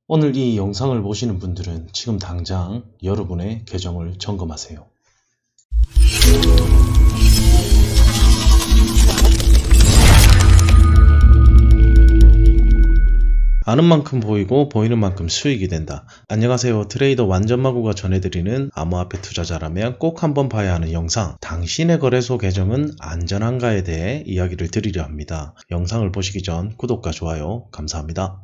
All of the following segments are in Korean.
오늘 이 영상을 보시는 분들은 지금 당장 여러분의 계정을 점검하세요. 아는 만큼 보이고 보이는 만큼 수익이 된다. 안녕하세요. 트레이더 완전마구가 전해드리는 암호화폐 투자자라면 꼭 한번 봐야 하는 영상, 당신의 거래소 계정은 안전한가에 대해 이야기를 드리려 합니다. 영상을 보시기 전 구독과 좋아요 감사합니다.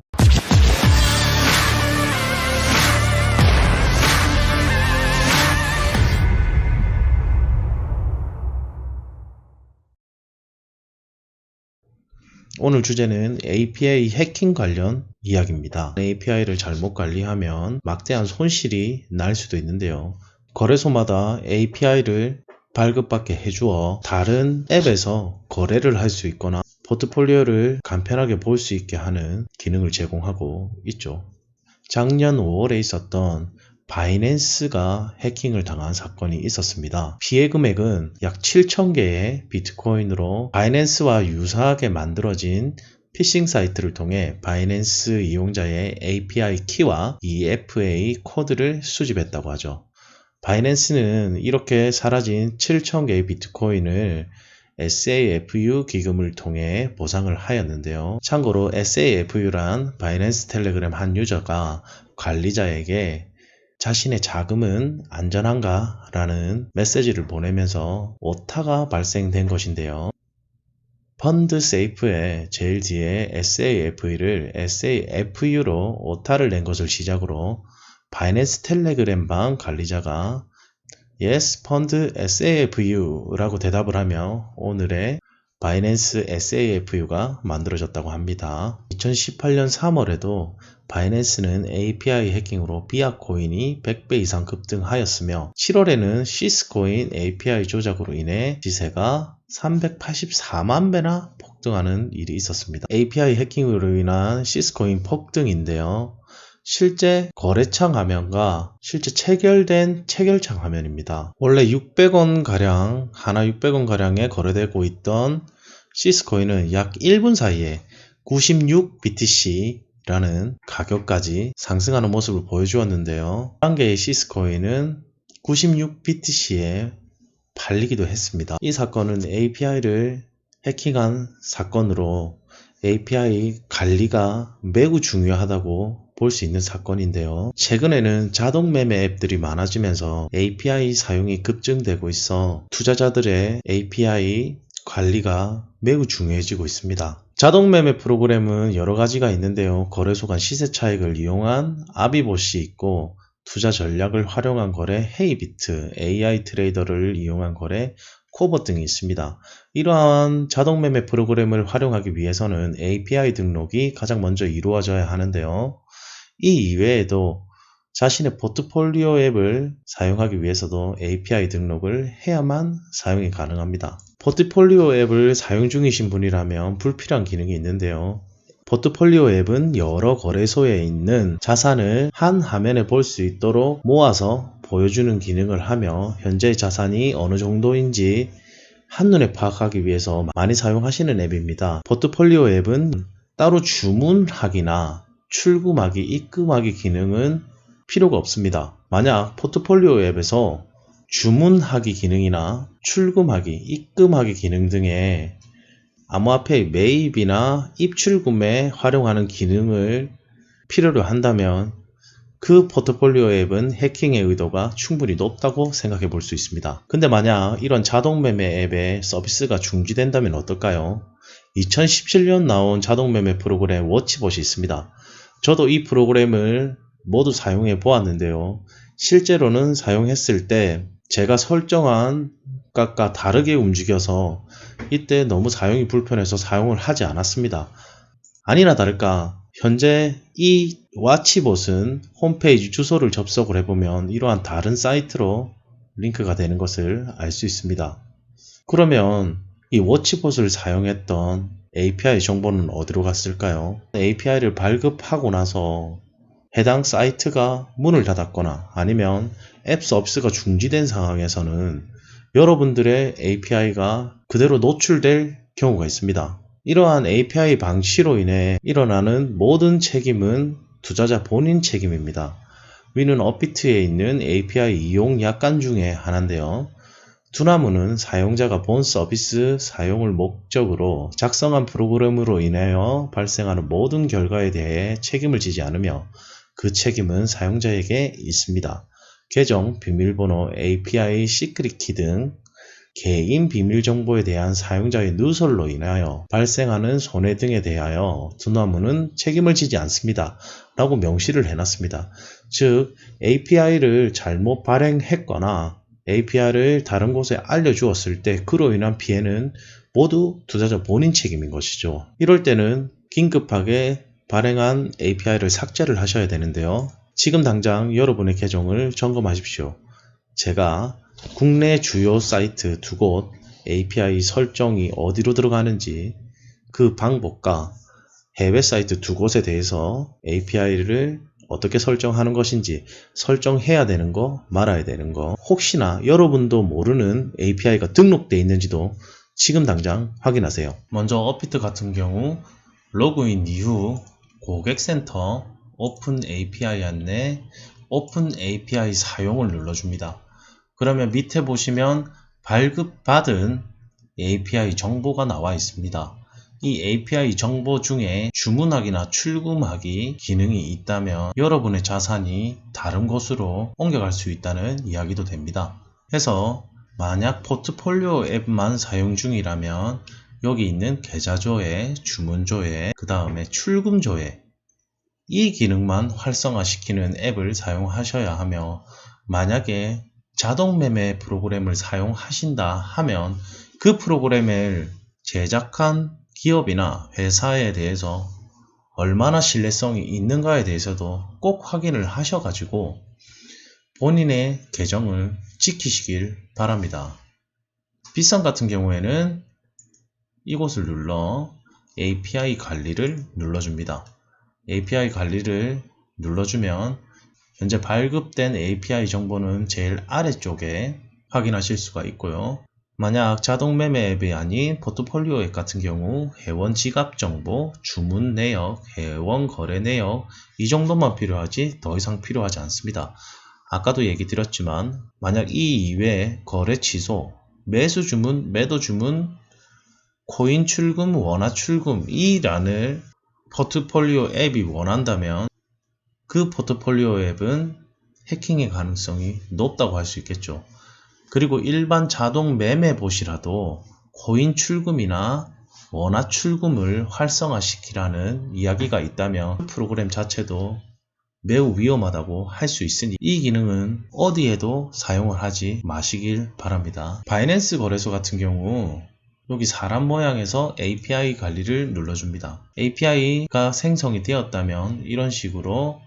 오늘 주제는 API 해킹 관련 이야기입니다. API를 잘못 관리하면 막대한 손실이 날 수도 있는데요. 거래소마다 API를 발급받게 해주어 다른 앱에서 거래를 할 수 있거나 포트폴리오를 간편하게 볼 수 있게 하는 기능을 제공하고 있죠. 작년 5월에 있었던 바이낸스가 해킹을 당한 사건이 있었습니다. 피해 금액은 약 7,000개의 비트코인으로 바이낸스와 유사하게 만들어진 피싱 사이트를 통해 바이낸스 이용자의 API 키와 EFA 코드를 수집했다고 하죠. 바이낸스는 이렇게 사라진 7,000개의 비트코인을 SAFU 기금을 통해 보상을 하였는데요. 참고로 SAFU란 바이낸스 텔레그램 한 유저가 관리자에게 자신의 자금은 안전한가? 라는 메시지를 보내면서 오타가 발생된 것인데요. 펀드 세이프의 제일 뒤에 SAFE를 SAFU로 오타를 낸 것을 시작으로 바이낸스 텔레그램 방 관리자가 Yes, 펀드 SAFU 라고 대답을 하며 오늘의 바이낸스 SAFU가 만들어졌다고 합니다. 2018년 3월에도 바이낸스는 API 해킹으로 비아코인이 100배 이상 급등하였으며 7월에는 시스코인 API 조작으로 인해 시세가 384만 배나 폭등하는 일이 있었습니다. API 해킹으로 인한 시스코인 폭등인데요. 실제 거래창 화면과 실제 체결된 체결창 화면입니다. 원래 600원 가량, 하나 600원 가량에 거래되고 있던 시스코인은 약 1분 사이에 96BTC라는 가격까지 상승하는 모습을 보여주었는데요. 단계의 시스코인은 96BTC에 팔리기도 했습니다. 이 사건은 API를 해킹한 사건으로 API 관리가 매우 중요하다고 볼 수 있는 사건인데요. 최근에는 자동 매매 앱들이 많아지면서 API 사용이 급증되고 있어 투자자들의 API 관리가 매우 중요해지고 있습니다. 자동 매매 프로그램은 여러 가지가 있는데요. 거래소 간 시세 차익을 이용한 아비봇이 있고 투자 전략을 활용한 거래 헤이비트, AI 트레이더를 이용한 거래 코버 등이 있습니다. 이러한 자동 매매 프로그램을 활용하기 위해서는 API 등록이 가장 먼저 이루어져야 하는데요. 이 이외에도 자신의 포트폴리오 앱을 사용하기 위해서도 API 등록을 해야만 사용이 가능합니다. 포트폴리오 앱을 사용 중이신 분이라면 불필요한 기능이 있는데요. 포트폴리오 앱은 여러 거래소에 있는 자산을 한 화면에 볼 수 있도록 모아서 보여주는 기능을 하며 현재 자산이 어느 정도인지 한눈에 파악하기 위해서 많이 사용하시는 앱입니다. 포트폴리오 앱은 따로 주문하기나 출금하기, 입금하기 기능은 필요가 없습니다. 만약 포트폴리오 앱에서 주문하기 기능이나 출금하기, 입금하기 기능 등의 암호화폐의 매입이나 입출금에 활용하는 기능을 필요로 한다면 그 포트폴리오 앱은 해킹의 의도가 충분히 높다고 생각해 볼 수 있습니다. 근데 만약 이런 자동매매 앱의 서비스가 중지된다면 어떨까요? 2017년 나온 자동매매 프로그램 워치봇이 있습니다. 저도 이 프로그램을 모두 사용해 보았는데요. 실제로는 사용했을 때 제가 설정한 값과 다르게 움직여서 이때 너무 사용이 불편해서 사용을 하지 않았습니다. 아니나 다를까 현재 이 워치봇은 홈페이지 주소를 접속을 해보면 이러한 다른 사이트로 링크가 되는 것을 알 수 있습니다. 그러면 이 워치봇을 사용했던 API 정보는 어디로 갔을까요? API를 발급하고 나서 해당 사이트가 문을 닫았거나 아니면 앱 서비스가 중지된 상황에서는 여러분들의 API가 그대로 노출될 경우가 있습니다. 이러한 API 방치로 인해 일어나는 모든 책임은 투자자 본인 책임입니다. 위는 업비트에 있는 API 이용 약관 중에 하나인데요. 두나무는 사용자가 본 서비스 사용을 목적으로 작성한 프로그램으로 인하여 발생하는 모든 결과에 대해 책임을 지지 않으며 그 책임은 사용자에게 있습니다. 계정, 비밀번호, API, 시크릿 키 등 개인 비밀 정보에 대한 사용자의 누설로 인하여 발생하는 손해 등에 대하여 두나무는 책임을 지지 않습니다. 라고 명시를 해놨습니다. 즉, API를 잘못 발행했거나 API를 다른 곳에 알려주었을 때 그로 인한 피해는 모두 투자자 본인 책임인 것이죠. 이럴 때는 긴급하게 발행한 API를 삭제를 하셔야 되는데요. 지금 당장 여러분의 계정을 점검하십시오. 제가 국내 주요 사이트 두 곳 API 설정이 어디로 들어가는지 그 방법과 해외 사이트 두 곳에 대해서 API를 어떻게 설정하는 것인지, 설정해야 되는 거, 말아야 되는 거, 혹시나 여러분도 모르는 API가 등록되어 있는지도 지금 당장 확인하세요. 먼저 업비트 같은 경우 로그인 이후 고객센터 오픈 API 안내 오픈 API 사용을 눌러줍니다. 그러면 밑에 보시면 발급받은 API 정보가 나와 있습니다. 이 API 정보 중에 주문하기나 출금하기 기능이 있다면 여러분의 자산이 다른 곳으로 옮겨갈 수 있다는 이야기도 됩니다. 해서 만약 포트폴리오 앱만 사용 중이라면 여기 있는 계좌 조회, 주문 조회, 그 다음에 출금 조회 이 기능만 활성화시키는 앱을 사용하셔야 하며 만약에 자동 매매 프로그램을 사용하신다 하면 그 프로그램을 제작한 기업이나 회사에 대해서 얼마나 신뢰성이 있는가에 대해서도 꼭 확인을 하셔가지고 본인의 계정을 지키시길 바랍니다. 비썸 같은 경우에는 이곳을 눌러 API 관리를 눌러줍니다. API 관리를 눌러주면 현재 발급된 API 정보는 제일 아래쪽에 확인하실 수가 있고요. 만약 자동 매매 앱이 아닌 포트폴리오 앱 같은 경우 회원 지갑 정보, 주문 내역, 회원 거래 내역 이 정도만 필요하지 더 이상 필요하지 않습니다. 아까도 얘기 드렸지만 만약 이 이외에 거래 취소, 매수 주문, 매도 주문, 코인 출금, 원화 출금 이 란을 포트폴리오 앱이 원한다면 그 포트폴리오 앱은 해킹의 가능성이 높다고 할 수 있겠죠. 그리고 일반 자동 매매 봇이라도 코인 출금이나 원화 출금을 활성화시키라는 이야기가 있다면 그 프로그램 자체도 매우 위험하다고 할 수 있으니 이 기능은 어디에도 사용을 하지 마시길 바랍니다. 바이낸스 거래소 같은 경우 여기 사람 모양에서 API 관리를 눌러줍니다. API가 생성이 되었다면 이런 식으로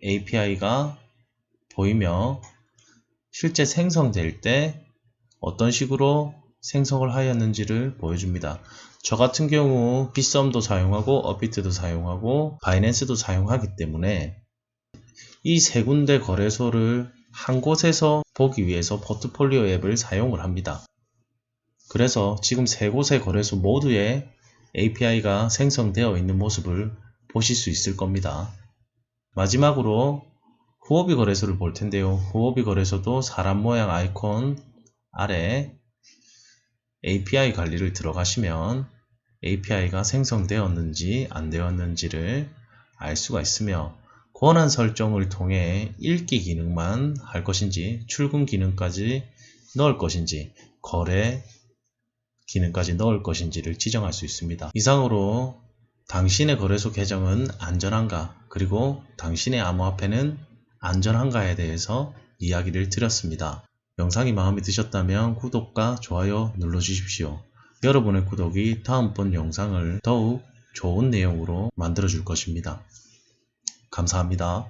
API가 보이며 실제 생성될 때 어떤 식으로 생성을 하였는지를 보여줍니다. 저 같은 경우 비썸도 사용하고 업비트도 사용하고 바이낸스도 사용하기 때문에 이 세 군데 거래소를 한 곳에서 보기 위해서 포트폴리오 앱을 사용을 합니다. 그래서 지금 세 곳의 거래소 모두에 API가 생성되어 있는 모습을 보실 수 있을 겁니다. 마지막으로 후오비 거래소를 볼 텐데요. 후오비 거래소도 사람 모양 아이콘 아래 API 관리를 들어가시면 API가 생성되었는지 안 되었는지를 알 수가 있으며 권한 설정을 통해 읽기 기능만 할 것인지 출금 기능까지 넣을 것인지 거래 기능까지 넣을 것인지를 지정할 수 있습니다. 이상으로 당신의 거래소 계정은 안전한가 그리고 당신의 암호화폐는 안전한가에 대해서 이야기를 드렸습니다. 영상이 마음에 드셨다면 구독과 좋아요 눌러주십시오. 여러분의 구독이 다음번 영상을 더욱 좋은 내용으로 만들어줄 것입니다. 감사합니다.